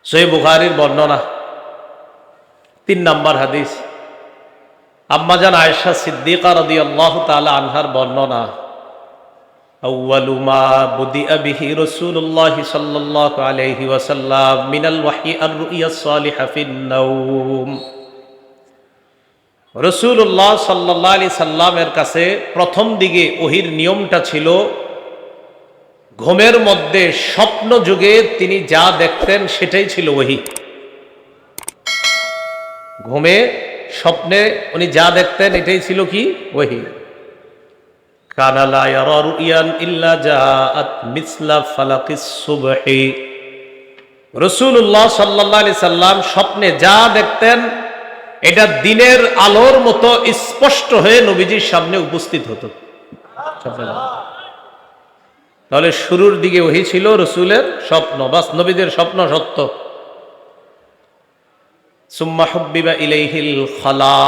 সহিহ বুখারীর বর্ণনা 3 নম্বর হাদিস, আম্মাজান আয়েশা সিদ্দিকা রাদিয়াল্লাহু তাআলা আনহার বর্ণনা, আউয়ালু মা বুদিআ বিহি রাসূলুল্লাহ সাল্লাল্লাহু আলাইহি ওয়াসাল্লাম মিনাল ওয়াহয়ি আর-রু'য়া সালিহা ফিন নাওম। রাসূলুল্লাহ সাল্লাল্লাহু আলাইহি সাল্লামের কাছে প্রথম দিকে ওহীর নিয়মটা ছিল ঘুমের মধ্যে স্বপ্ন যুগে তিনি যা দেখতেন সেটাই ছিল ওহী। ঘুমে স্বপ্নে উনি যা দেখতেন এটাই ছিল কি? ওহী। কানা লা ইয়ারা রুয়ান ইল্লা জাআত মিসলা ফালাকিস সুবহি। রাসূলুল্লাহ সাল্লাল্লাহু আলাইহি সাল্লাম স্বপ্নে যা দেখতেন এটা দিনের আলোর মতো স্পষ্ট হয়ে নবীজির সামনে উপস্থিত হতো। তাহলে শুরুর দিকে ওহী ছিল রাসূলের স্বপ্ন, বাস নবীদের স্বপ্ন সত্য। সুম্মা হুব্বিবা ইলাইহিল খালা,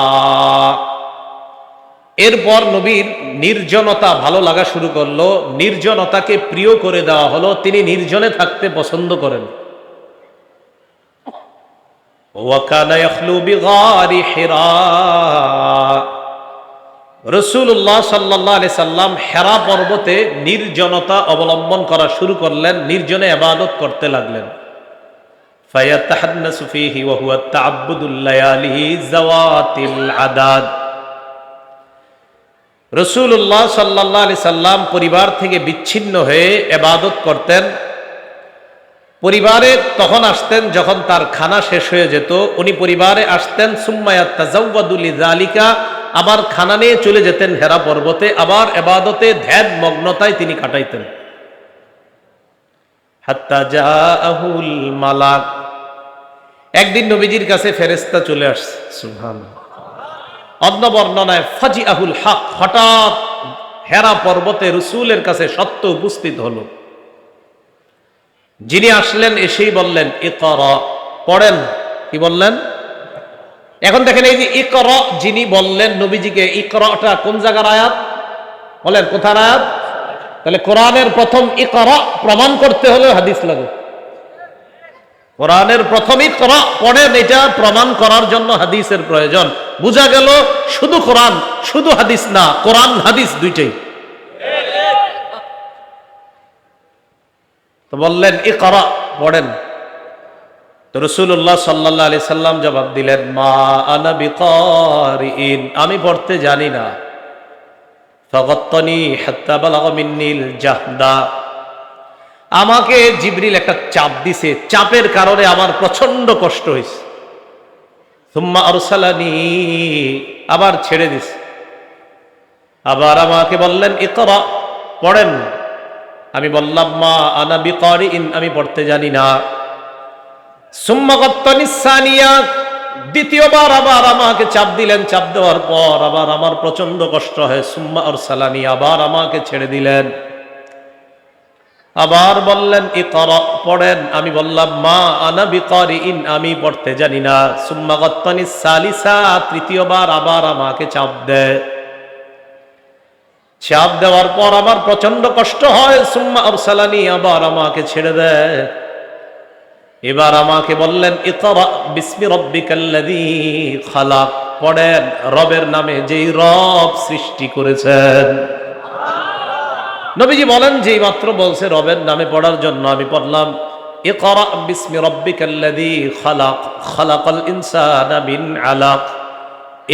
এরপর নবীর নির্জনতা ভালো লাগা শুরু করলো, নির্জনতাকে প্রিয় করে দেওয়া হলো, তিনি নির্জনে থাকতে পছন্দ করেন। ওয়া কানা ইয়াখলু বিগারি হিরা, রাসূলুল্লাহ সাল্লাল্লাহু আলাইহি সাল্লাম হেরা পর্বতে নির্জনতা অবলম্বন করা শুরু করলেন, নির্জনে ইবাদত করতে লাগলেন। ফায়াতাহান্নাসু ফীহি ওয়া হুয়া তা'আব্বুদুল লায়ালি যাওয়াতিল আদাদ। রাসূলুল্লাহ সাল্লাল্লাহু আলাইহি সাল্লাম পরিবার থেকে বিচ্ছিন্ন হয়ে ইবাদত করতেন। পরিবারে তখন আসতেন যখন তার খানা শেষ হয়ে যেত, উনি পরিবারে আসতেন। সুম্মা ইয়াতাযাওয়াদু লিযালিকা, আবার খানা নিয়ে চলে যেতেন হেরা পর্বতে, আবার ইবাদতে ধ্যান মগ্নতায় তিনি কাটাইতেন। হাত্তা জাআহুল মালাক, একদিন নবীজির কাছে ফেরেশতা চলে আসছে। সুবহানাল্লাহ। অন্য বর্ণনায় ফাজিআহুল হক, হঠাৎ হেরা পর্বতে রাসূলের কাছে সত্য উপস্থিত হলো। যিনি আসলেন এসেই বললেন ইকরা, পড়েন। কি বললেন? এখন দেখেন এই যে ইকরা যিনি বললেন নবীজিকে, ইকরাটা কোন জায়গার আয়াত বলেন? কোথার আয়াত? তাহলে কোরআনের প্রথম ইকরা প্রমাণ করতে হলে হাদিস লাগে। কোরআনের প্রথম ইকরা পড়েন, এটা প্রমাণ করার জন্য হাদিসের প্রয়োজন। বুঝা গেল শুধু কোরআন শুধু হাদিস না, কোরআন হাদিস দুইটাই। তো বললেন ইকরা, পড়েন। তো রাসূলুল্লাহ সাল্লাল্লাহু আলাইহি সাল্লাম জবাব দিলেন, মা আনা বিকারিইন, আমি পড়তে জানি না। ফাগাত্তানি হাত্তা বালাগা মিন্নিল জাহদা, আমাকে জিবরিল একটা চাপ দিছে, চাপের কারণে আমার প্রচন্ড কষ্ট হয়েছে। সুম্মা আরসালানি, আবার ছেড়ে দিছে। আবার আমাকে বললেন ইকরা, পড়েন। আমি বললাম মা আনা বিকারিইন, আমি পড়তে জানি না। সুম্মা গাত্তানি সানিয়া, দ্বিতীয়বার আবার আমাকে চাপ দিলেন, চাপ দেওয়ার পর আবার আমার প্রচন্ড কষ্ট হয়। সুম্মা আরসালানি, আবার আমাকে ছেড়ে দিলেন। আবার বললেন ইকরা, পড়েন। আমি বললাম মা আনা বিকারিইন, আমি পড়তে জানি না। সুম্মা গাত্তানি সালিসা, তৃতীয়বার আবার আমাকে চাপ দেয়। চাপ দেওয়ার পর আমার প্রচন্ড কষ্ট হয়। সুম্মা আরসালানি, আবার আমাকে ছেড়ে দেয়। এবার আমাকে বললেন ইকরা বিসমি রাব্বিকাল্লাযী খালাক, পড়েন রবের নামে যেই রব সৃষ্টি করেছেন। নবীজি বলেন যেই মাত্র বলছে রবের নামে পড়ার জন্য, আমি পড়লাম ইকরা বিসমি রাব্বিকাল্লাযী খালাক, খালাকাল ইনসানা মিন আলাক,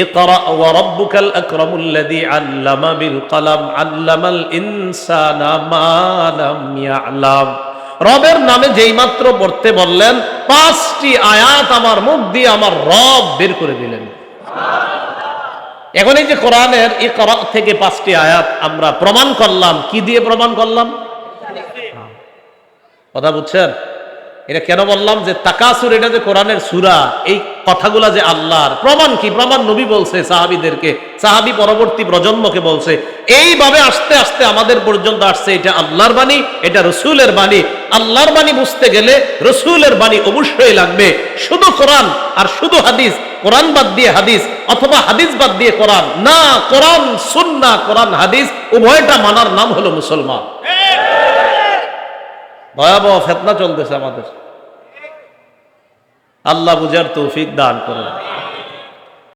ইকরা ওয়া রাব্বুকাল আকরামুল্লাযী আল্লামা বিল কলম, আল্লামাল ইনসানা মা লাম ইয়ালাম। রবের নামে যেই মাত্র পড়তে বললেন, 5টি আয়াত আমার মুখ দিয়ে আমার রব বের করে দিলেন। এখন এই যে কোরআনের ইকরা থেকে 5টি আয়াত আমরা প্রমাণ করলাম, কি দিয়ে প্রমাণ করলাম? কথা বুঝছেন? এটা কেন বললাম যে তাকাসুর, এটা যে কোরআনের সূরা, এই কথাগুলা যে আল্লাহর, প্রমাণ কি? প্রমাণ নবী বলছে সাহাবীদেরকে, সাহাবী পরবর্তী প্রজন্মকে বলছে। এইভাবে আস্তে আস্তে আমাদের পর্যন্ত আসছে। এটা আল্লাহর বাণী, এটা রাসূলের বাণী। আল্লাহর বাণী বুঝতে গেলে রাসূলের বাণী অবশ্যই লাগবে। শুধু কোরআন আর শুধু হাদিস, কোরআন বাদ দিয়ে হাদিস অথবা হাদিস বাদ দিয়ে কোরআন না, কোরআন সুন্নাহ, কোরআন হাদিস উভয়টা মানার নাম হলো মুসলমান। ভয়াবহ ফিতনা চলতেছে আমাদের। আল্লাহ বুঝার তৌফিক দান করেন।